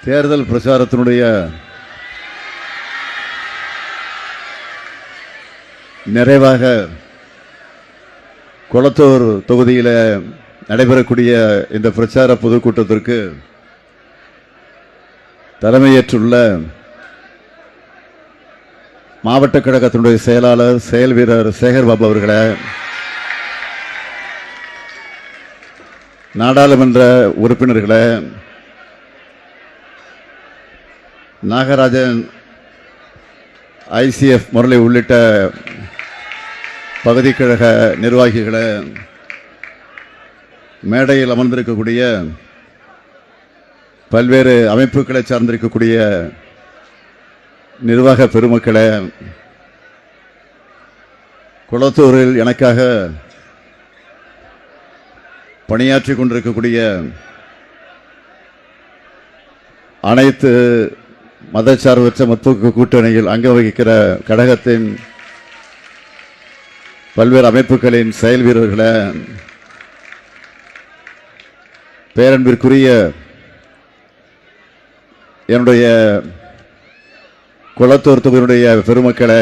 தேர்தல் பிரச்சாரத்தினுடைய நிறைவாக கொளத்தூர் தொகுதியில் நடைபெறக்கூடிய இந்த பிரச்சார பொதுக்கூட்டத்திற்கு தலைமையேற்றுள்ள மாவட்ட கழகத்தினுடைய செயலாளர் செயல் வீரர் சேகர் பாபு அவர்களே, நாடாளுமன்ற உறுப்பினர்களே, நாகராஜன், ஐசிஎஃப் முரளி உள்ளிட்ட பகுதி கழக நிர்வாகிகளே, மேடையில் அமர்ந்திருக்கக்கூடிய பல்வேறு அமைப்புகளை சார்ந்திருக்கக்கூடிய நிர்வாக பெருமக்களே, கொளத்தூரில் எனக்காக பணியாற்றிக் கொண்டிருக்கக்கூடிய அனைத்து மதச்சார்பற்ற முற்போக்கு கூட்டணியில் அங்கம் வகிக்கிற கழகத்தின் பல்வேறு அமைப்புகளின் செயல் வீரர்களே, பேரன்பிற்குரிய என்னுடைய கொளத்தூர் தொகுதியினுடைய பெருமக்களே,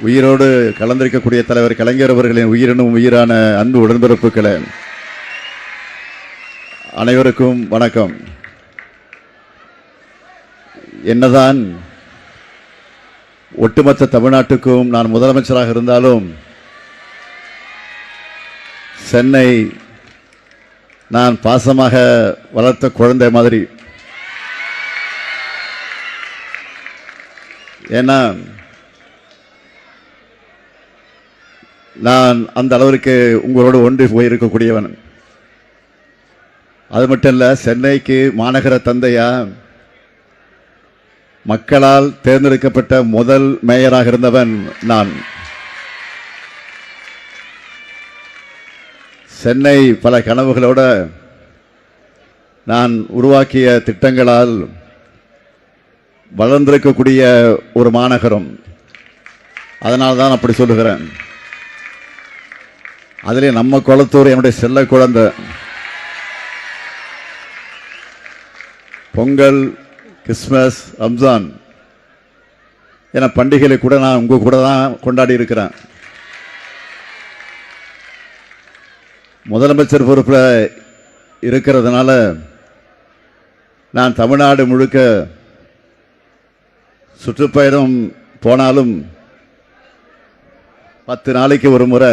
உயிரோடு கலந்திருக்கக்கூடிய தலைவர் கலைஞர் அவர்களின் உயிரினும் உயிரான அன்பு உடன்பிறப்புகளே, அனைவருக்கும் வணக்கம். என்னதான் ஒட்டுமொத்த தமிழ்நாட்டுக்கும் நான் முதலமைச்சராக இருந்தாலும் சென்னை நான் பாசமாக வளர்த்த குழந்தை மாதிரி. ஏன்னா நான் அந்த அளவிற்கு உங்களோடு ஒன்றி போயிருக்கக்கூடியவன். அது மட்டும் இல்ல, சென்னைக்கு மாநகர தந்தையா மக்களால் தேர்ந்தெடுக்கப்பட்ட முதல் மேயராக இருந்தவன் நான். சென்னை பல கனவுகளோட நான் உருவாக்கிய திட்டங்களால் வளர்ந்திருக்கக்கூடிய ஒரு மாநகரம். அதனால தான் அப்படி சொல்லுகிறேன். அதிலே நம்ம கொளத்தூர் என்னுடைய செல்ல குழந்தை. பொங்கல், கிறிஸ்மஸ், ரம்ஜான் என பண்டிகைகளை கூட நான் உங்க கூட தான் கொண்டாடி இருக்கிறேன். முதலமைச்சர் பொறுப்பில் இருக்கிறதுனால நான் தமிழ்நாடு முழுக்க சுற்றுப்பயணம் போனாலும் 10 நாளைக்கு ஒரு முறை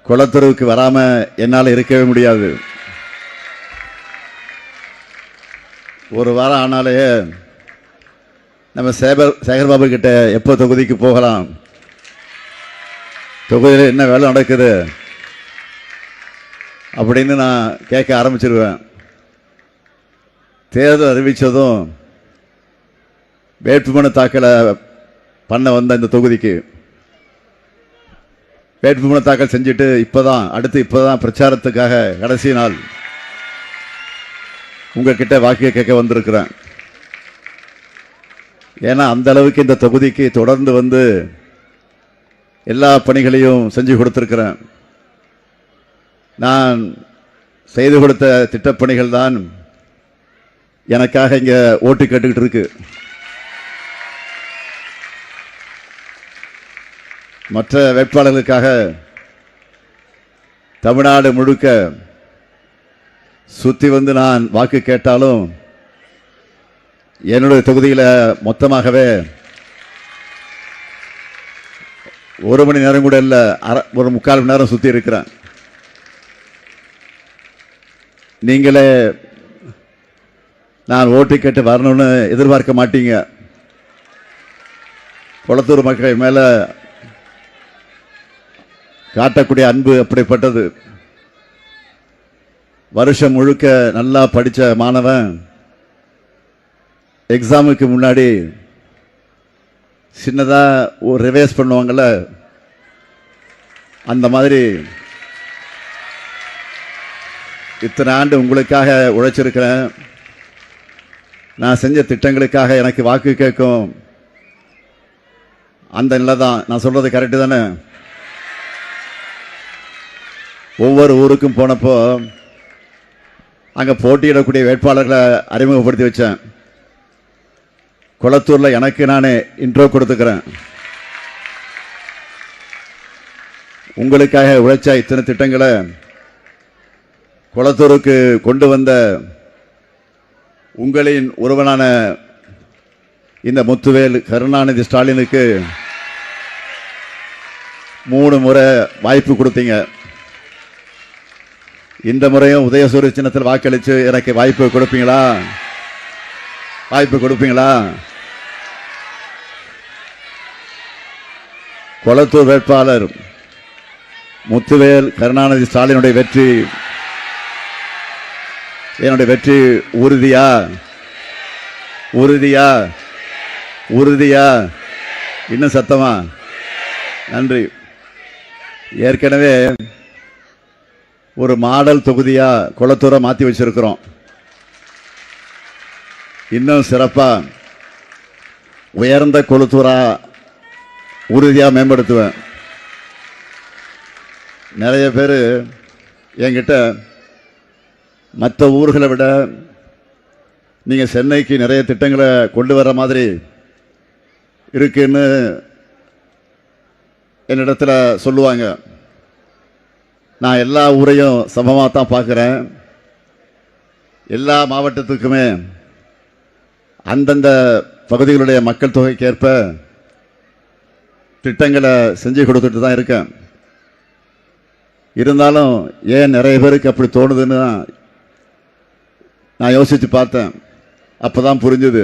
கொளத்தூருக்கு வராம என்னால் இருக்கவே முடியாது. ஒரு வாரம் ஆனாலே நம்ம சேகர்பாபு கிட்ட எப்போ தொகுதிக்கு போகலாம், தொகுதியில் என்ன வேலை நடக்குது அப்படின்னு நான் கேட்க ஆரம்பிச்சிருவேன். தேர்தல் அறிவித்ததும் வேட்புமனு தாக்கலை பண்ண வந்த இந்த தொகுதிக்கு வேட்புமனு தாக்கல் செஞ்சுட்டு இப்போதான் பிரச்சாரத்துக்காக கடைசி நாள் உங்ககிட்ட வாக்கிய கேட்க வந்திருக்கிறேன். ஏன்னா அந்த அளவுக்கு இந்த தொகுதிக்கு தொடர்ந்து வந்து எல்லா பணிகளையும் செஞ்சு கொடுத்திருக்கிறேன். நான் செய்து கொடுத்த திட்டப்பணிகள் தான் எனக்காக இங்க ஓட்டு கேட்டுக்கிட்டு இருக்கு. மற்ற வேட்பாளர்களுக்காக தமிழ்நாடு முழுக்க சுத்தி வந்து நான் வாக்கு கேட்டாலும் என்னுடைய தொகுதியில் மொத்தமாகவே 1 மணி நேரம் கூட இல்லை, ஒரு 3/4 மணி நேரம் சுத்தி இருக்கிறேன். நீங்களே நான் ஓட்டு கேட்டு வரணும்னு எதிர்பார்க்க மாட்டீங்க. கொளத்தூர் மக்கள் மேல காட்டக்கூடிய அன்பு அப்படிப்பட்டது. வருஷம் முழுக்க நல்லா படித்த மாணவன் எக்ஸாமுக்கு முன்னாடி சின்னதா ஒரு ரிவைஸ் பண்ணுவாங்கல்ல, அந்த மாதிரி இத்தனை ஆண்டு உங்களுக்காக உழைச்சிருக்கிறேன். நான் செஞ்ச திட்டங்களுக்காக எனக்கு வாக்கு கேட்கும் அந்த நிலை தான். நான் சொல்றது கரெக்டு தானே? ஒவ்வொரு ஊருக்கும் போனப்போ அங்கே போட்டியிடக்கூடிய வேட்பாளர்களை அறிமுகப்படுத்தி வச்சேன். கொளத்தூரில் எனக்கு நானே இன்ட்ரோ கொடுத்துக்கிறேன். உங்களுக்காக உழைச்சா இத்தனை திட்டங்களை கொளத்தூருக்கு கொண்டு வந்த உங்களின் ஒருவனான இந்த முத்துவேல் கருணாநிதி ஸ்டாலினுக்கு 3 முறை வாய்ப்பு கொடுத்தீங்க. இந்த முறையும் உதயசூரிய சின்னத்தில் வாக்களித்து எனக்கு வாய்ப்பு கொடுப்பீங்களா? வாய்ப்பு கொடுப்பீங்களா? கொளத்தூர் வேட்பாளர் முத்துவேல் கருணாநிதி ஸ்டாலினுடைய வெற்றி, என்னுடைய வெற்றி உறுதியா? உறுதியா? உறுதியா? இன்னும் சத்தமா? நன்றி. ஏற்கனவே ஒரு மாடல் தொகுதியா கொளத்தூரை மாற்றி வச்சிருக்கிறோம். இன்னும் சிறப்பா உயர்ந்த கொளத்தூரா உறுதியா மேம்படுத்துவேன். நிறைய பேர் என்கிட்ட மற்ற ஊர்களை விட நீங்கள் சென்னைக்கு நிறைய திட்டங்களை கொண்டு வர மாதிரி இருக்குன்னு என்னிடத்தில் சொல்லுவாங்க. நான் எல்லா ஊரையும் சமமாக தான் பார்க்குறேன். எல்லா மாவட்டத்துக்குமே அந்தந்த பகுதிகளுடைய மக்கள் தொகைக்கேற்ப திட்டங்களை செஞ்சு கொடுத்துட்டு தான் இருக்கேன். இருந்தாலும் ஏன் நிறைய பேருக்கு அப்படி தோணுதுன்னு நான் யோசித்து பார்த்தேன். அப்போ தான் புரிஞ்சுது.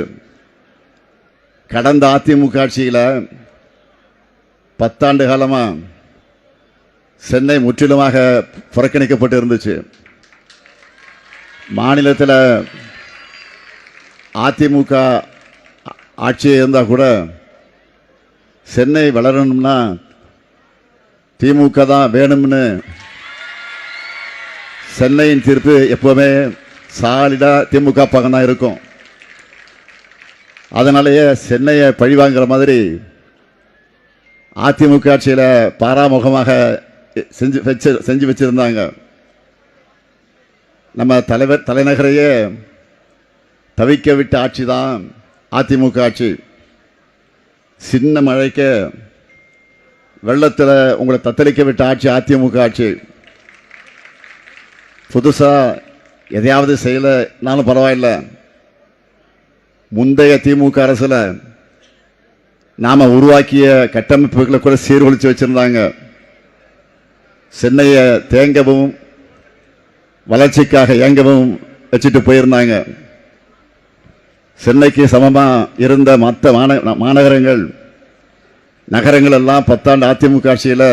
கடந்த அதிமுக ஆட்சியில் 10 ஆண்டு காலமாக சென்னை முற்றிலுமாக புறக்கணிக்கப்பட்டு இருந்துச்சு. மாநிலத்தில் அதிமுக ஆட்சி இருந்தால் கூட சென்னை வளரணும்னா திமுக தான் வேணும்னு சென்னையின் தீர்ப்பு எப்போவுமே சாலிடா திமுக பக்கம் தான் இருக்கும். அதனாலேயே சென்னையை பழிவாங்கிற மாதிரி அதிமுக ஆட்சியில் பாராமுகமாக செஞ்சு வச்சிருந்தாங்க. நம்ம தலைநகரையே தவிக்க விட்ட ஆட்சி தான் அதிமுக ஆட்சி. சின்ன மழைக்கு வெள்ளத்தில் உங்களை தத்தளிக்க விட்ட ஆட்சி அதிமுக ஆட்சி. புதுசாக எதையாவது செய்யலைனாலும் பரவாயில்லை, முந்தைய திமுக அரசில் நாம் உருவாக்கிய கட்டமைப்புகளை கூட சீர்குலைச்சு வச்சுருந்தாங்க. சென்னையை தேங்கவும் வளர்ச்சிக்காக இயங்கவும் வச்சுட்டு போயிருந்தாங்க. சென்னைக்கு சமமாக இருந்த மற்ற மாநகரங்கள் நகரங்கள் எல்லாம் 10 ஆண்டு அதிமுக ஆட்சியில்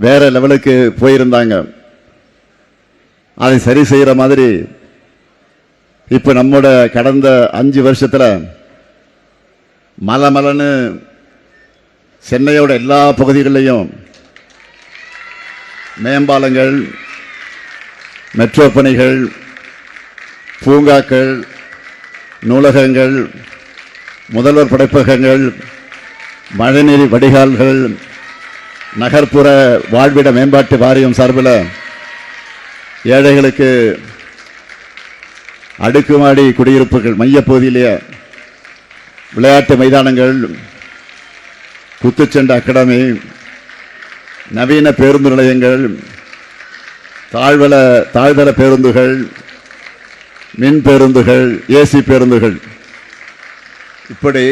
வேற லெவலுக்கு போயிருந்தாங்க. அதை சரி செய்கிற மாதிரி இப்போ நம்மோட கடந்த 5 வருஷத்தில் மலமலன்னு சென்னையோட எல்லா பகுதிகளிலையும் மேம்பாலங்கள், மெட்ரோ பணிகள், பூங்காக்கள், நூலகங்கள், முதல்வர் படைப்பகங்கள், மழைநீர் வடிகால்கள், நகர்ப்புற வாழ்விட மேம்பாட்டு வாரியம் சார்பில் ஏழைகளுக்கு அடுக்குமாடி குடியிருப்புகள், மையப்பகுதியிலேயே விளையாட்டு மைதானங்கள், குத்துச்சண்டை அகாடமி, நவீன பேருந்து நிலையங்கள், தாழ்தள பேருந்துகள், மின் பேருந்துகள், ஏசி பேருந்துகள், இப்படி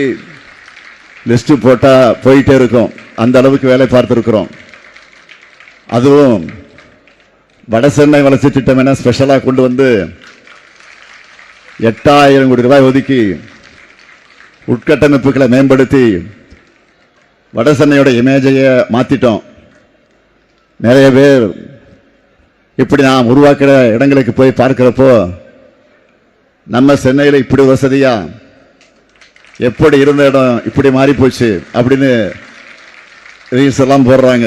லிஸ்ட் போட்டால் போயிட்டே இருக்கும். அந்த அளவுக்கு வேலை பார்த்துருக்கிறோம். அதுவும் வட சென்னை வளர்ச்சி திட்டம் என ஸ்பெஷலாக கொண்டு வந்து 8000 கோடி ரூபாய் ஒதுக்கி உட்கட்டமைப்புகளை மேம்படுத்தி வட சென்னையோட இமேஜையை மாற்றிட்டோம். நிறைய பேர் இப்படி நாம் உருவாக்குற இடங்களுக்கு போய் பார்க்கிறப்போ நம்ம சென்னையில் இப்படி வசதியா, எப்படி இருந்த இடம் இப்படி மாறி போச்சு அப்படின்னு ரீல்ஸ் எல்லாம் போடுறாங்க.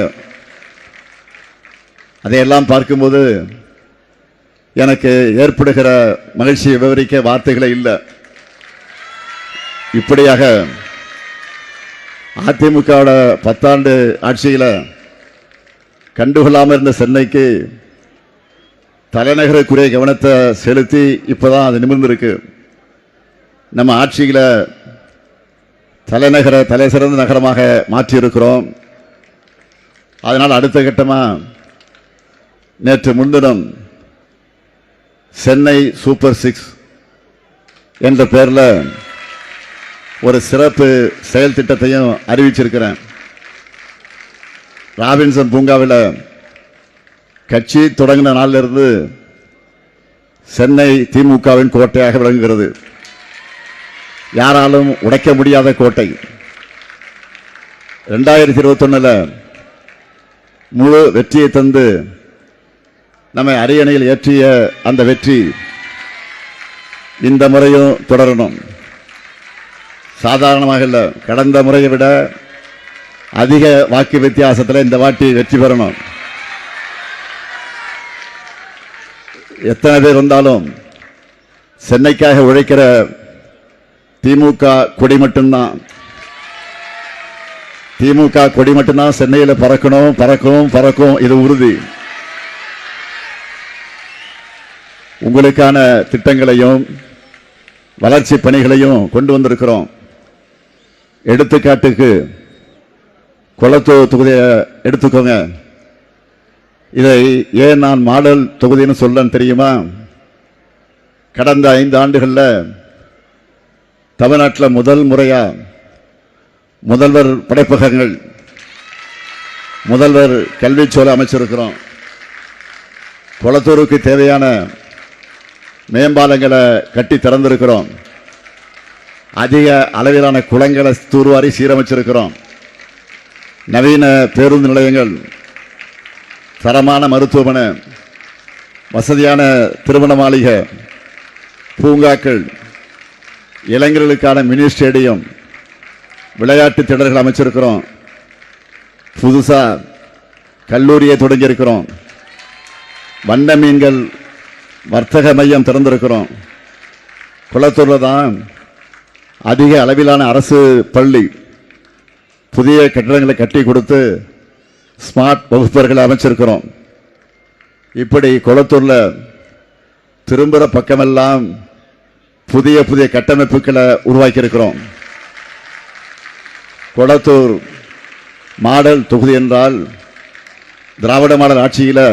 அதையெல்லாம் பார்க்கும்போது எனக்கு ஏற்படுகிற மகிழ்ச்சியை விவரிக்க வார்த்தைகளே இல்லை. இப்படியாக அதிமுகவோட 10 ஆண்டு ஆட்சியில் கண்டுகொள்ளாமல் இருந்த சென்னைக்கு தலைநகருக்குரிய கவனத்தை செலுத்தி இப்போதான் அது நிமிர்ந்திருக்கு. நம்ம ஆட்சியில் தலைநகரை தலை சிறந்த நகரமாக மாற்றியிருக்கிறோம். அதனால் அடுத்த கட்டமாக நேற்று முன்தினம் சென்னை சூப்பர் 6 என்ற பெயரில் ஒரு சிறப்பு செயல் திட்டத்தையும் அறிவிச்சிருக்கிறேன். ராபின்சன் பூங்காவில் கட்சி தொடங்கின நாளிலிருந்து சென்னை திமுகவின் கோட்டையாக விளங்குகிறது. யாராலும் உடைக்க முடியாத கோட்டை. 2021 முழு வெற்றியை தந்து நம்மை அரியணையில் ஏற்றிய அந்த வெற்றி இந்த முறையும் தொடரணும். சாதாரணமாக இல்லை, கடந்த முறையை விட அதிக வாக்கு வித்தியாசத்தில் இந்த வாட்டி வெற்றி பெறணும். எத்தனை பேர் வந்தாலும் சென்னைக்காக உழைக்கிற திமுக கொடி மட்டும்தான். திமுக கொடி மட்டும்தான் சென்னையில் பறக்கணும், பறக்கும் பறக்கும். இது உறுதி. உங்களுக்கான திட்டங்களையும் வளர்ச்சி பணிகளையும் கொண்டு வந்திருக்கிறோம். எடுத்துக்காட்டுக்கு கொளத்தூர் தொகுதியை எடுத்துக்கோங்க. இதை ஏன் நான் மாடல் தொகுதின்னு சொல்லன்னு தெரியுமா? கடந்த 5 ஆண்டுகளில் தமிழ்நாட்டில் முதல் முறையா முதல்வர் படைப்பகங்கள், முதல்வர் கல்விச்சோலை அமைச்சிருக்கிறோம். கொளத்தூருக்கு தேவையான மேம்பாலங்களை கட்டி திறந்திருக்கிறோம். அதிக அளவிலான குளங்களை தூர்வாரி சீரமைச்சிருக்கிறோம். நவீன பேருந்து நிலையங்கள், தரமான மருத்துவமனை, வசதியான திருமண மாளிகை, பூங்காக்கள், இளைஞர்களுக்கான மினி ஸ்டேடியம், விளையாட்டு திடல்கள் அமைச்சிருக்கிறோம். புதுசா கல்லூரியை தொடங்கியிருக்கிறோம். வண்ண மீன்கள் வர்த்தக மையம் திறந்திருக்கிறோம். குளத்தூர்ல தான் அதிக அளவிலான அரசு பள்ளி, புதிய கட்டிடங்களை கட்டி கொடுத்து ஸ்மார்ட் வகுப்பறைகளை அமைச்சிருக்கிறோம். இப்படி குளத்தூர்ல திரும்புகிற பக்கமெல்லாம் புதிய புதிய கட்டமைப்புகளை உருவாக்கி இருக்கிறோம். கொளத்தூர் மாடல் தொகுதி என்றால் திராவிட மாடல் ஆட்சியில்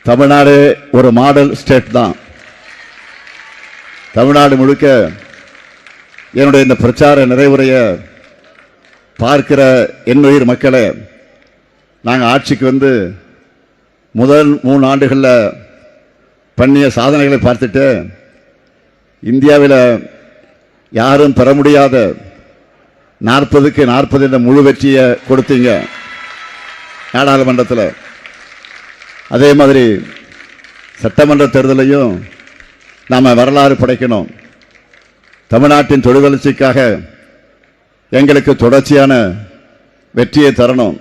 தமிழ்நாடு ஒரு மாடல் ஸ்டேட் தான். தமிழ்நாடு முழுக்க என்னுடைய இந்த பிரச்சார நிறைவுரையை பார்க்கிற என்னுயிர் மக்களை, நாங்கள் ஆட்சிக்கு வந்து முதல் 3 ஆண்டுகளில் பண்ணிய சாதனைகளை பார்த்துட்டு இந்தியாவில் யாரும் பெற முடியாத 40க்கு 40 என்ற முழு வெற்றியை கொடுத்தீங்க நாடாளுமன்றத்தில். அதே மாதிரி சட்டமன்ற தேர்தலையும் நாம் வரலாறு படைக்கணும். தமிழ்நாட்டின் தொழில் வளர்ச்சிக்காக எங்களுக்கு தொடர்ச்சியான வெற்றியை தரணும்.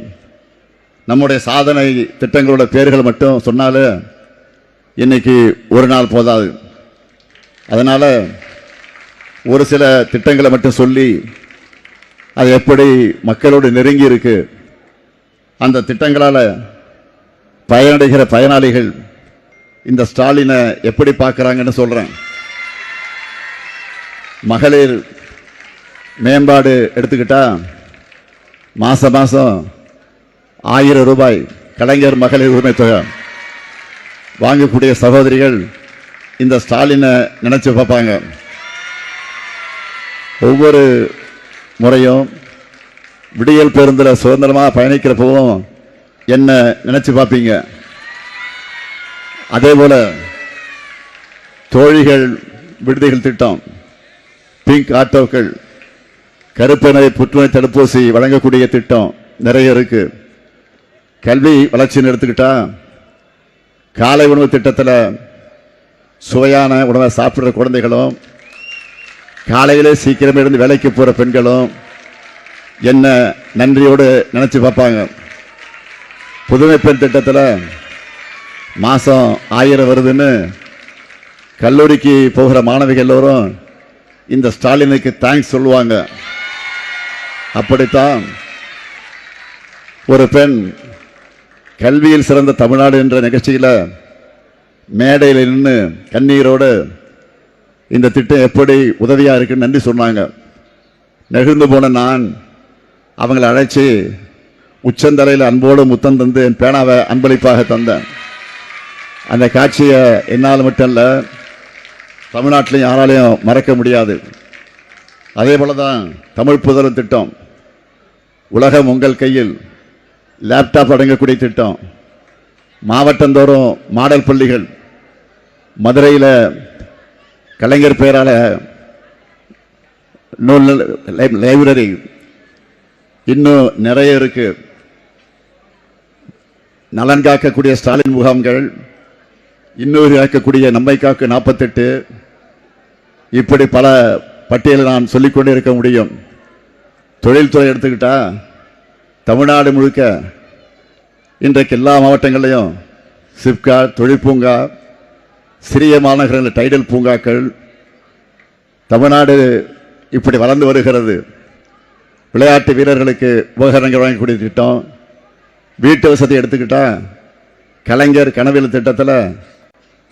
நம்முடைய சாதனை திட்டங்களோட பேர்கள் மட்டும் சொன்னாலே இன்னைக்கு ஒரு நாள் போதாது. அதனால் ஒரு சில திட்டங்களை மட்டும் சொல்லி அது எப்படி மக்களோடு நெருங்கி இருக்கு, அந்த திட்டங்களால் பயனடைகிற பயனாளிகள் இந்த ஸ்டாலினை எப்படி பார்க்குறாங்கன்னு சொல்கிறேன். மகளிர் மேம்பாடு எடுத்துக்கிட்டா மாதம் மாதம் 1000 ரூபாய் கலைஞர் மகளிர் உரிமை தொகை வாங்கக்கூடிய சகோதரிகள் இந்த ஸ்டாலினை நினைச்சு பார்ப்பாங்க. ஒவ்வொரு முறையும் விடியல் பேருந்தில் சுதந்திரமாக பயணிக்கிறப்பவும் என்ன நினைச்சு பார்ப்பீங்க. அதே போல தோழிகள் விடுதிகள் திட்டம், பிங்க் ஆட்டோக்கள், கருப்பை புற்றுநோய் தடுப்பூசி வழங்கக்கூடிய திட்டம் நிறைய இருக்கு. கல்வி வளர்ச்சின்னு எடுத்துக்கிட்டா காலை உணவு திட்டத்தில் சுவையான உணவை சாப்பிட்ற குழந்தைகளும் காலையிலே சீக்கிரமே இருந்து வேலைக்கு போகிற பெண்களும் என்ன நன்றியோடு நினச்சி பார்ப்பாங்க. புதுமை பெண் திட்டத்தில் மாதம் 1000 வருதுன்னு கல்லூரிக்கு போகிற மாணவிகள் எல்லோரும் இந்த ஸ்டாலினுக்கு தேங்க்ஸ் சொல்லுவாங்க. அப்படித்தான் ஒரு பெண் கல்வியில் சிறந்த தமிழ்நாடு என்ற நிகழ்ச்சியில் மேடையில் நின்று கண்ணீரோடு இந்த திட்டம் எப்படி உதவியாக இருக்குன்னு நன்றி சொன்னாங்க. நெகிழ்ந்து போன நான் அவங்களை அழைச்சி உச்சந்தலையில் அன்போடு முத்தம் தந்து என் பேனாவை அன்பளிப்பாக தந்தேன். அந்த காட்சியை என்னால் மட்டும் இல்லை, தமிழ்நாட்டிலையும் யாராலையும் மறக்க முடியாது. அதே போல தான் தமிழ் புதல்வன் திட்டம், உலகம் உங்கள் கையில், லேப்டாப் அடங்கக்கூடிய திட்டம், மாவட்டந்தோறும் மாடல் பள்ளிகள், மதுரையில் கலைஞர் பெயரால் நூல் லைப்ரரி, இன்னும் நிறைய இருக்கு. நலன் காக்கக்கூடிய ஸ்டாலின் முகாம்கள், இன்னொரு காக்கக்கூடிய நம்மை காக்க 48, இப்படி பல பட்டியலை நான் சொல்லிக்கொண்டே இருக்க முடியும். தொழில்துறை எடுத்துக்கிட்டா தமிழ்நாடு முழுக்க இன்றைக்கு எல்லா மாவட்டங்களையும் சிப்கா, தொழிற்பூங்கா, சிறிய மாநகரங்கள் டைடல் பூங்காக்கள், தமிழ்நாடு இப்படி வளர்ந்து வருகிறது. விளையாட்டு வீரர்களுக்கு உபகரணங்கள் வழங்கக்கூடிய திட்டம், வீட்டு வசதி எடுத்துக்கிட்டா கலைஞர் கனவில் திட்டத்தில்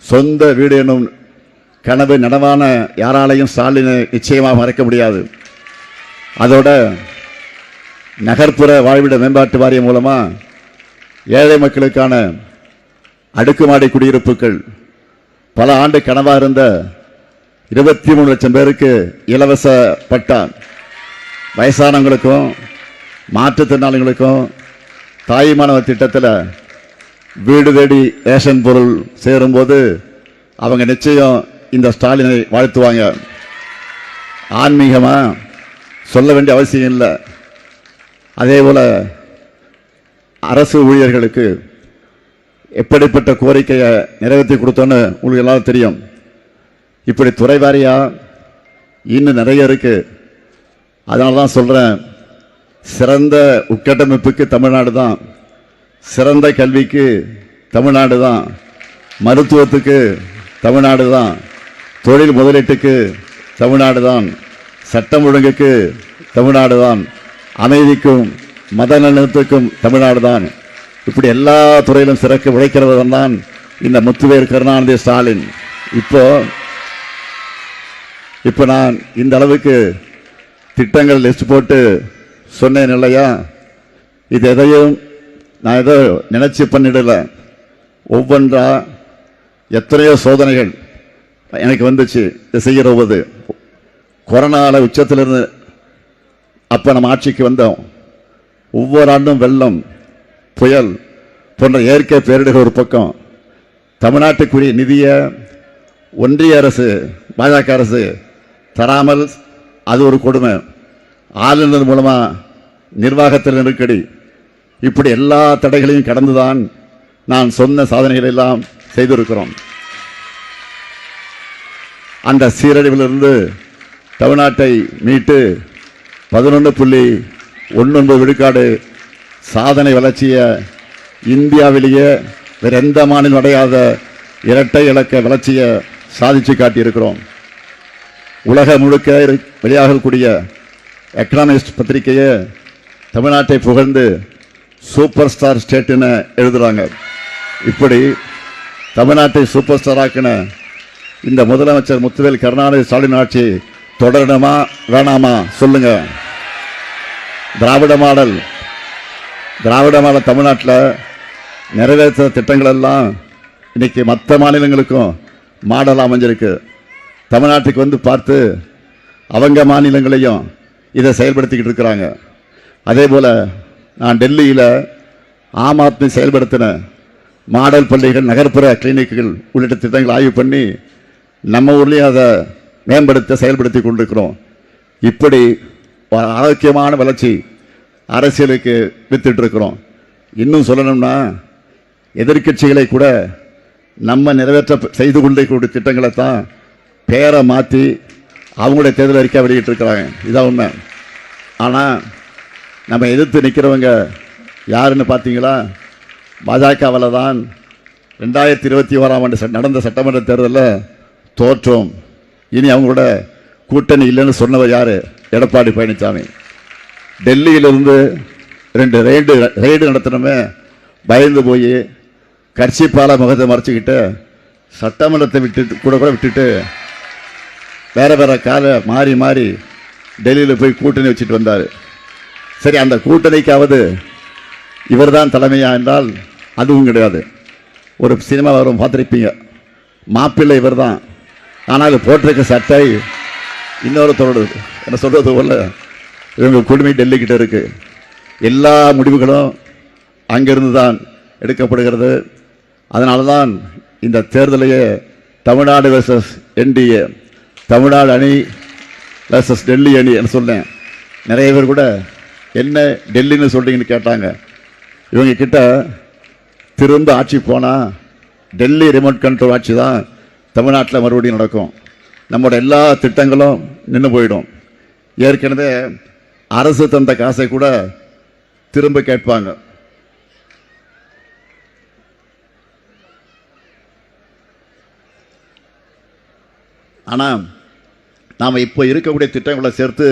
சொந்த வீடு என்னும் கனவு நனவான யாராலையும் ஸ்டாலினை நிச்சயமாக மறக்க முடியாது. அதோட நகர்ப்புற வாழ்விட மேம்பாட்டு வாரியம் மூலமாக ஏழை மக்களுக்கான அடுக்குமாடி குடியிருப்புகள், பல ஆண்டு கனவாக இருந்த 23 லட்சம் பேருக்கு இலவச பட்டா, வயசானவங்களுக்கும் மாற்றுத்திறனாளிகளுக்கும் தாய்மானவர் திட்டத்தில் வீடு தேடி ரேஷன் பொருள் சேரும்போது அவங்க நிச்சயம் இந்த ஸ்டாலினை வாழ்த்துவாங்க. ஆன்மீகமாக சொல்ல வேண்டிய அவசியம் இல்லை. அதே போல் அரசு ஊழியர்களுக்கு எப்படிப்பட்ட கோரிக்கையை நிறைவேற்றி கொடுத்தோன்னு உங்களுக்கு எல்லாரும் தெரியும். இப்படி துறை வாரியாக இன்னும் நிறைய இருக்கு. அதனால தான் சொல்கிறேன், சிறந்த உட்கட்டமைப்புக்கு தமிழ்நாடு தான், சிறந்த கல்விக்கு தமிழ்நாடு தான், மருத்துவத்துக்கு தமிழ்நாடு தான், தொழில் முதலீட்டுக்கு தமிழ்நாடு தான், சட்டம் ஒழுங்குக்கு தமிழ்நாடு தான், அமைதிக்கும் மத நல்லிணக்கத்துக்கும் தமிழ்நாடு தான். இப்படி எல்லா துறையிலும் சிறக்க உழைக்கிறவர் தான் இந்த முத்துவேல் கருணாநிதி ஸ்டாலின். இப்போ நான் இந்த அளவுக்கு திட்டங்கள் லிஸ்ட் போட்டு சொன்னேன் இல்லையா, இது எதையும் நான் ஏதோ நினைச்சு பண்ணிடல. ஒவ்வொன்றா எத்தனையோ சோதனைகள் எனக்கு வந்துச்சு இது செய்கிற போது. கொரோனாவில் உச்சத்திலிருந்து அப்போ நம்ம ஆட்சிக்கு வந்தோம். ஒவ்வொரு ஆண்டும் வெள்ளம், புயல் போன்ற இயற்கை பேரிடர்கள் ஒரு பக்கம், தமிழ்நாட்டுக்குரிய நிதியை ஒன்றிய அரசு பாஜக அரசு தராமல் அது ஒரு கொடுமை, ஆளுநர் மூலமாக நிர்வாகத்தில் நெருக்கடி, இப்படி எல்லா தடைகளையும் கடந்துதான் நான் சொன்ன சாதனைகள் எல்லாம் செய்திருக்கிறோம். அந்த சீரழிவிலிருந்து தமிழ்நாட்டை மீட்டு 11.19 விழுக்காடு சாதனை வளர்ச்சியை இந்தியாவிலேயே வேற எந்த மாநிலம் அடையாத இரட்டை இலக்க வளர்ச்சியை சாதிச்சு காட்டியிருக்கிறோம். உலக முழுக்க வெளியாகக்கூடிய எக்கனாமிஸ்ட் பத்திரிகையை தமிழ்நாட்டை புகழ்ந்து சூப்பர் ஸ்டார் ஸ்டேட்னு எழுதுறாங்க. இப்படி தமிழ்நாட்டை சூப்பர் ஸ்டார் ஆக்கின இந்த முதலமைச்சர் முத்துவேல் கருணாநிதி ஸ்டாலின் ஆட்சி தொடரணுமா வேணாமா சொல்லுங்க. திராவிட மாடல் தமிழ்நாட்டில் நிறைவேற்ற திட்டங்கள் எல்லாம் இன்னைக்கு மற்ற மாநிலங்களுக்கும் மாடல் அமைஞ்சிருக்கு. தமிழ்நாட்டுக்கு வந்து பார்த்து அவங்க மாநிலங்களையும் இதை செயல்படுத்திக்கிட்டு இருக்கிறாங்க. அதே போல் நான் டெல்லியில் ஆம் ஆத்மி செயல்படுத்தின மாடல் பள்ளிகள், நகர்ப்புற கிளினிக்குகள் உள்ளிட்ட திட்டங்களை ஆய்வு பண்ணி நம்ம ஊர்லேயும் அதை மேம்படுத்த செயல்படுத்தி கொண்டிருக்கிறோம். இப்படி ஆரோக்கியமான வளர்ச்சி அரசியலுக்கு வித்துட்டு இருக்கிறோம். இன்னும் சொல்லணும்னா எதிர்க்கட்சிகளை கூட நம்ம நிறைவேற்ற செய்து கொண்டிருக்கக்கூடிய திட்டங்களை தான் பேரை மாற்றி அவங்களுடைய தேர்தல் அறிக்கை வெளியிட்டிருக்கிறாங்க. இதான் உண்மை. ஆனால் நம்ம எதிர்த்து நிற்கிறவங்க யாருன்னு பார்த்தீங்களா? பாஜகவில் தான் 2021ஆம் ஆண்டு நடந்த சட்டமன்ற தேர்தலில் தோற்றோம். இனி அவங்களோட கூட்டணி இல்லைன்னு சொன்னவர் யார்? எடப்பாடி பழனிசாமி. டெல்லியிலிருந்து 2 ரெய்டு நடத்தினமே பயந்து போய் கட்சிப்பால முகத்தை மறைச்சிக்கிட்டு சட்டமன்றத்தை கூட விட்டுட்டு வேற வேற காலை மாறி மாறி டெல்லியில் போய் கூட்டணி வச்சுட்டு வந்தார். சரி, அந்த கூட்டணிக்காவது இவர் தான் தலைமையா என்றால் அதுவும் கிடையாது. ஒரு சினிமா வரும் பார்த்துருப்பீங்க, மாப்பிள்ளை இவர் தான், ஆனால் போட்டிருக்க சட்டை இன்னொருத்தரோடு. என்ன சொல்றது போல இவங்க குடும்பம் டெல்லிக்கிட்ட இருக்கு. எல்லா முடிவுகளும் அங்கிருந்து தான் எடுக்கப்படுகிறது. அதனால தான் இந்த தேர்தலையே தமிழ்நாடு வெர்சஸ் என்டிஏ, தமிழ்நாடு அணி வெர்சஸ் டெல்லி அணி என்று சொன்னேன். நிறைய பேர் கூட என்ன டெல்லின்னு சொல்றீங்கன்னு கேட்டாங்க. இவங்க கிட்ட திரும்ப ஆட்சி போனால் டெல்லி ரிமோட் கண்ட்ரோல் ஆட்சி தான் தமிழ்நாட்டில் மறுபடியும் நடக்கும். நம்மளோட எல்லா திட்டங்களும் நின்று போயிடும். ஏற்கனவே அரசு தந்த காசை கூட திரும்ப கேட்பாங்க. ஆனால் நாம் இப்போ இருக்கக்கூடிய திட்டங்களை சேர்த்து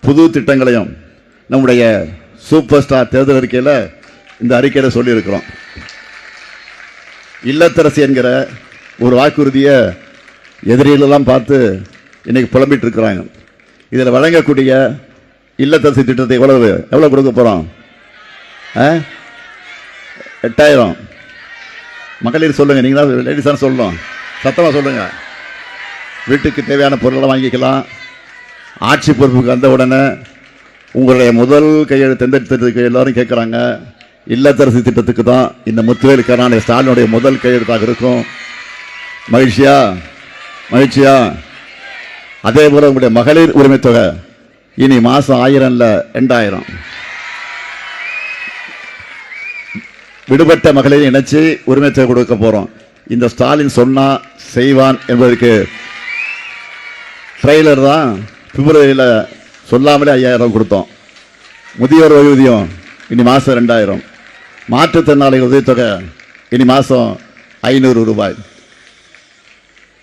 புது திட்டங்களையும் நம்முடைய சூப்பர் ஸ்டார் தேர்தல் அறிக்கையில் இந்த அறிக்கையில் சொல்லியிருக்கிறோம். இல்லத்தரசி என்கிற ஒரு வாக்குறுதியை எதிரிகளெல்லாம் பார்த்து இன்னைக்கு புலம்பிட்டு இருக்கிறாங்க. இதில் வழங்கக்கூடிய இல்லத்தரசி திட்டத்தை எவ்வளோ கொடுக்க போகிறோம்? 8000. மகளிர் சொல்லுங்கள், நீங்களா லேடிஸான சொல்லணும், சத்தமாக சொல்லுங்கள். வீட்டுக்கு தேவையான பொருளை வாங்கிக்கலாம். ஆட்சி பொறுப்புக்கு வந்த உடனே உங்களுடைய முதல் கையெழுத்து எந்த திட்டத்துக்கு எல்லாரும் கேட்குறாங்க. இல்லத்தரசி திட்டத்துக்கு தான் இந்த முத்துவேல் கருணாநிதி ஸ்டாலினுடைய முதல் கையெழுத்தாக இருக்கும். மகிழ்ச்சியா? மகிழ்ச்சியா? அதே போல உங்களுடைய மகளிர் உரிமை தொகை இனி மாதம் 1000 இல்லை 2000. விடுபட்ட மகளிரை இணைச்சி உரிமை தொகை கொடுக்க போகிறோம். இந்த ஸ்டாலின் சொன்னா செய்வான் என்பதற்கு ட்ரெய்லர் தான். பிப்ரவரியில் சொல்லாமலே 5000 கொடுத்தோம். முதியோர் ஓய்வூதியம் இனி மாதம் 2000. மாற்றுத்திறனாளிகள் உதவித்தொகை இனி மாதம் 500 ரூபாய்.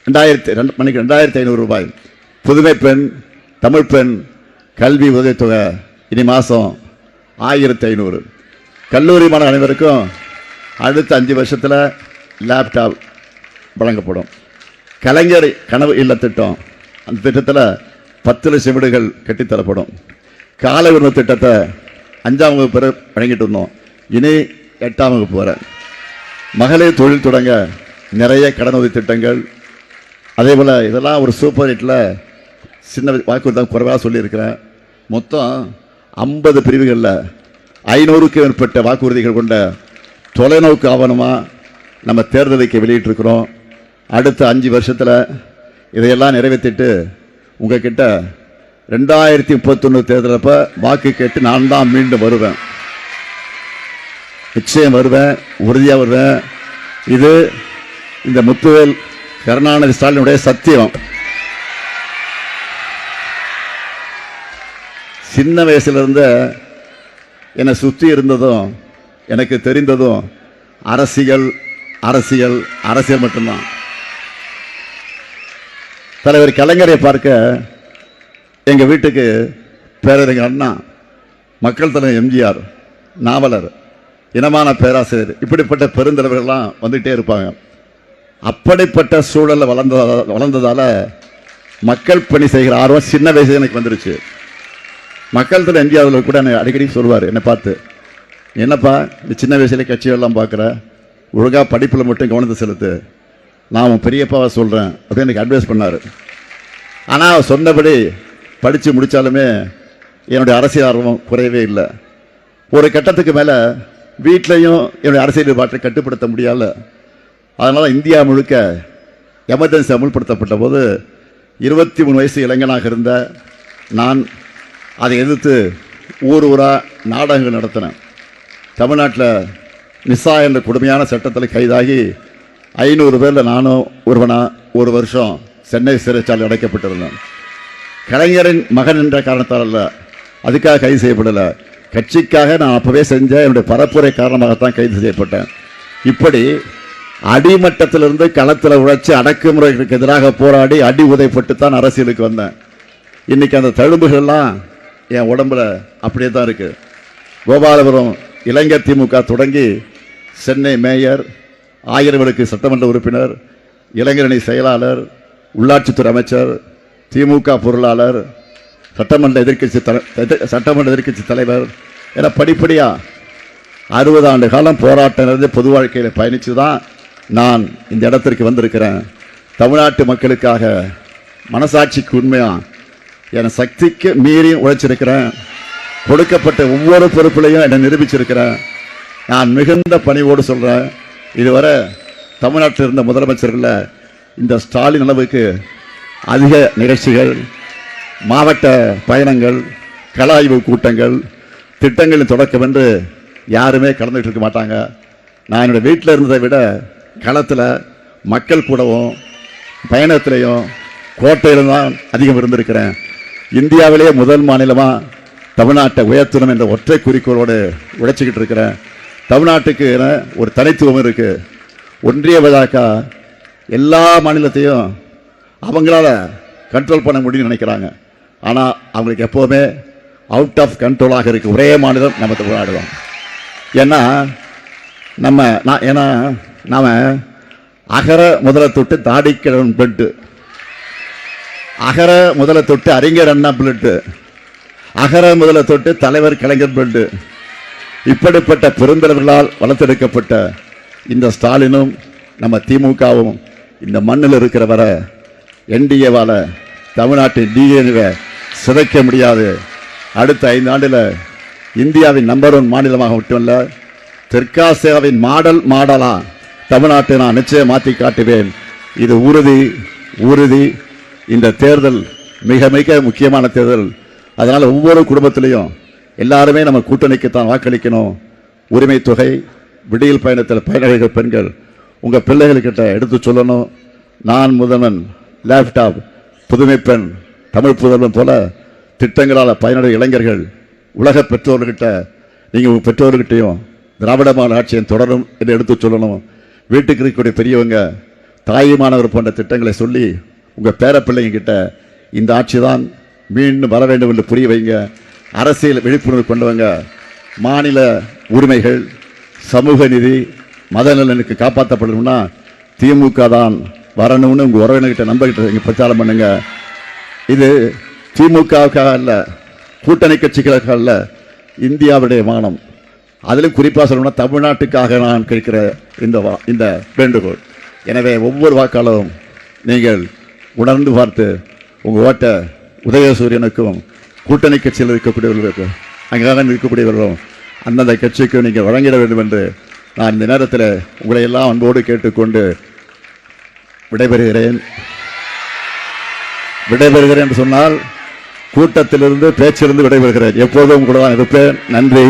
2500 ரூபாய். புதுமை பெண், தமிழ் பெண் கல்வி உதவித்தொகை இனி மாதம் 1500. கல்லூரி மாணவ அனைவருக்கும் அடுத்த 5 வருஷத்தில் லேப்டாப் வழங்கப்படும். கலைஞர் கனவு இல்ல திட்டம், அந்த திட்டத்தில் 10 லட்சம் வீடுகள் கட்டித்தரப்படும். காலை உணவு திட்டத்தை 5ஆம் வகுப்பு வரை வழங்கிட்டு இருந்தோம், இனி 8ஆம் வகுப்பு வரை. மகளிர் தொழில் தொடங்க நிறைய கடனுதவி திட்டங்கள். அதே போல் இதெல்லாம் ஒரு சூப்பர் ஹிட்டில் சின்ன வாக்குறுதி தான் குறைவாக சொல்லியிருக்கிறேன். மொத்தம் 50 பிரிவுகளில் 500க்கும் மேற்பட்ட வாக்குறுதிகள் கொண்ட தொலைநோக்கு ஆவணமாக நம்ம தேர்தலுக்கு வெளியிட்டிருக்கிறோம். அடுத்த 5 வருஷத்தில் இதையெல்லாம் நிறைவேற்றிட்டு உங்ககிட்ட 2031 தேர்தலப்ப வாக்கு கேட்டு நான் தான் மீண்டும் வருவேன். நிச்சயம் வருவேன், உறுதியாக வருவேன். இது இந்த முத்துவேல் கருணாநிதி ஸ்டாலினுடைய சத்தியம். சின்ன வயசுலேருந்து என்னை சுற்றி இருந்ததும் எனக்கு தெரிந்ததும் அரசியல் அரசியல் அரசியல் மட்டும்தான். தலைவர் கலைஞரை பார்க்க எங்கள் வீட்டுக்கு பேரறிஞர் அண்ணா, மக்கள் தலைவர் எம்ஜிஆர், நாவலர், இனமான பேராசிரியர், இப்படிப்பட்ட பெருந்தலைவர்கள்லாம் வந்துகிட்டே இருப்பாங்க. அப்படிப்பட்ட சூழலில் வளர்ந்ததால் மக்கள் பணி செய்கிற ஆர்வம் சின்ன வயசு எனக்கு வந்துருச்சு. மக்கள் தலைவர் எம்ஜிஆர் கூட என்னை அடிக்கடி சொல்லுவார், என்னை பார்த்து, என்னப்பா இந்த சின்ன வயசுலேயே கட்சிகள்லாம் பார்க்குற, ஒழுங்காக படிப்பில் மட்டும் கவனத்தை செலுத்து, நான் பெரியப்பாவை சொல்கிறேன் அப்படின்னு எனக்கு அட்வைஸ் பண்ணார். ஆனால் அவர் சொன்னபடி படித்து முடித்தாலுமே என்னுடைய அரசியல் ஆர்வம் குறையவே இல்லை. ஒரு கட்டத்துக்கு மேலே வீட்லேயும் என்னுடைய அரசியல் பாட்டை கட்டுப்படுத்த முடியல. அதனால் இந்தியா முழுக்க எமர்ஜென்சி அமுல்படுத்தப்பட்ட போது 23 வயசு இளைஞனாக இருந்த நான் அதை எதிர்த்து ஊராக நாடகங்கள் நடத்தினேன். தமிழ்நாட்டில் நிசா என்ற கொடுமையான சட்டத்தில் கைதாகி 500 பேரில் நானும் ஒருவனாக 1 வருஷம் சென்னை சிறைச்சாலை அடைக்கப்பட்டிருந்தேன். கலைஞரின் மகன் என்ற காரணத்தால் அல்ல, அதுக்காக கைது செய்யப்படலை. கட்சிக்காக நான் அப்போவே செஞ்ச என்னுடைய பரப்புரை காரணமாகத்தான் கைது செய்யப்பட்டேன். இப்படி அடிமட்டத்திலிருந்து களத்தில் உழைச்சி அடக்குமுறைகளுக்கு எதிராக போராடி அடி உதைப்பட்டு தான் அரசியலுக்கு வந்தேன். இன்றைக்கி அந்த தழும்புகள்லாம் என் உடம்புல அப்படியே தான் இருக்குது. கோபாலபுரம் இளைஞர் திமுக தொடங்கி சென்னை மேயர், 1000 விளக்கு சட்டமன்ற உறுப்பினர், இளைஞரணி செயலாளர், உள்ளாட்சித்துறை அமைச்சர், திமுக பொருளாளர், சட்டமன்ற எதிர்க்கட்சி தலைவர் என படிப்படியாக 60 ஆண்டு காலம் போராட்டம் நிறைந்த பொது வாழ்க்கையில் பயணித்து தான் நான் இந்த இடத்திற்கு வந்திருக்கிறேன். தமிழ்நாட்டு மக்களுக்காக மனசாட்சிக்கு உண்மையாக என் சக்திக்கு மீறி உழைச்சிருக்கிறேன். கொடுக்கப்பட்ட ஒவ்வொரு பொறுப்பிலையும் என்னை நிரூபிச்சிருக்கிறேன். நான் மிகுந்த பணிவோடு சொல்கிறேன், இதுவரை தமிழ்நாட்டில் இருந்த முதலமைச்சர்களில் இந்த ஸ்டாலின் அளவுக்கு அதிக நிகழ்ச்சிகள், மாவட்ட பயணங்கள், கள ஆய்வு கூட்டங்கள், திட்டங்களின் தொடக்கம் என்று யாருமே கலந்துகிட்டு இருக்க மாட்டாங்க. நான் என்னுடைய வீட்டில் இருந்ததை விட களத்தில் மக்கள் கூடவும் பயணத்திலையும் கோட்டையிலும் தான் அதிகம் இருந்திருக்கிறேன். இந்தியாவிலேயே முதல் மாநிலமாக தமிழ்நாட்டை உயர்த்தணும் என்ற ஒற்றை குறிக்கோளோடு உழைச்சிக்கிட்டு இருக்கிறேன். தமிழ்நாட்டுக்கு ஒரு தனித்துவம் இருக்குது. ஒன்றிய பாஜக எல்லா மாநிலத்தையும் அவங்களால கண்ட்ரோல் பண்ண முடியும்னு நினைக்கிறாங்க. ஆனால் அவங்களுக்கு எப்போவுமே அவுட் ஆஃப் கண்ட்ரோலாக இருக்குது ஒரே மாநிலம் நம்ம தமிழ்நாடு தான். ஏன்னா நாம் அகர முதல தொட்டு தாடிக்கிழவன் பிளட்டு, அகர முதல தொட்டு அறிஞர் அண்ணா பிளட்டு, அகர முதல தொட்டு தலைவர் கலைஞர் பிளட்டு, இப்படிப்பட்ட பெருந்தலைவர்களால் வளர்த்தெடுக்கப்பட்ட இந்த ஸ்டாலினும் நம்ம திமுகவும் இந்த மண்ணில் இருக்கிற வர என்டிஏவால் தமிழ்நாட்டின் டிஎன்ஏவை சிதைக்க முடியாது. அடுத்த 5 ஆண்டில் இந்தியாவின் நம்பர் 1 மாநிலமாக மட்டுமல்ல, தெற்காசியாவின் மாடலாக தமிழ்நாட்டை நான் நிச்சயம் மாற்றி காட்டுவேன். இது உறுதி. இந்த தேர்தல் மிக மிக முக்கியமான தேர்தல். அதனால் ஒவ்வொரு குடும்பத்திலையும் எல்லாருமே நம்ம கூட்டணிக்குத்தான் வாக்களிக்கணும். உரிமை தொகை, விடியல் பயணத்தில் பயனாளிகள் பெண்கள் உங்கள் பிள்ளைகள்கிட்ட எடுத்து சொல்லணும். நான் முதல்வன், லேப்டாப், புதுமை பெண், தமிழ் புதல்வன் போல திட்டங்களால் பயனடைய இளைஞர்கள் உலக பெற்றோர்கிட்ட, நீங்கள் உங்கள் பெற்றோர்கிட்டையும் திராவிட மாடல் ஆட்சியை தொடரும் என்று எடுத்து சொல்லணும். வீட்டுக்கு இருக்கக்கூடிய பெரியவங்க, தாயுமானவர் போன்ற திட்டங்களை சொல்லி உங்கள் பேர பிள்ளைங்கிட்ட இந்த ஆட்சி தான் மீண்டும் வர வேண்டும் என்று புரிய வைங்க. அரசியல் விழிப்புணர்வு கொண்டவங்க, மாநில உரிமைகள், சமூக நீதி, மத நலனுக்கு காப்பாற்றப்படணும்னா திமுக தான் வரணும்னு உங்கள் உறவினர்கிட்ட நம்பர்கிட்ட நீங்கள் பிரச்சாரம் பண்ணுங்க. இது திமுகவுக்காக அல்ல, கூட்டணி கட்சிகளுக்காக அல்ல, இந்தியாவுடைய மானம். அதிலும் குறிப்பாக சொல்லணும்னா தமிழ்நாட்டுக்காக நான் கேட்கிற இந்த வேண்டுகோள். எனவே ஒவ்வொரு வாக்காளரும் நீங்கள் உணர்ந்து பார்த்து உங்கள் ஓட்டை உதயசூரியனுக்கும் கூட்டணி கட்சியில் இருக்கக்கூடியவர்களுக்கும் அங்காக இருக்கக்கூடியவர்களும் அந்தந்த கட்சிக்கு நீங்கள் வழங்கிட வேண்டும் என்று நான் இந்த நேரத்தில் உங்களை எல்லாம் அன்போடு கேட்டுக்கொண்டு விடைபெறுகிறேன் என்று சொன்னால் கூட்டத்திலிருந்து பேச்சிலிருந்து விடைபெறுகிறேன். எப்போதும் கூட தான் இருப்பேன். நன்றி.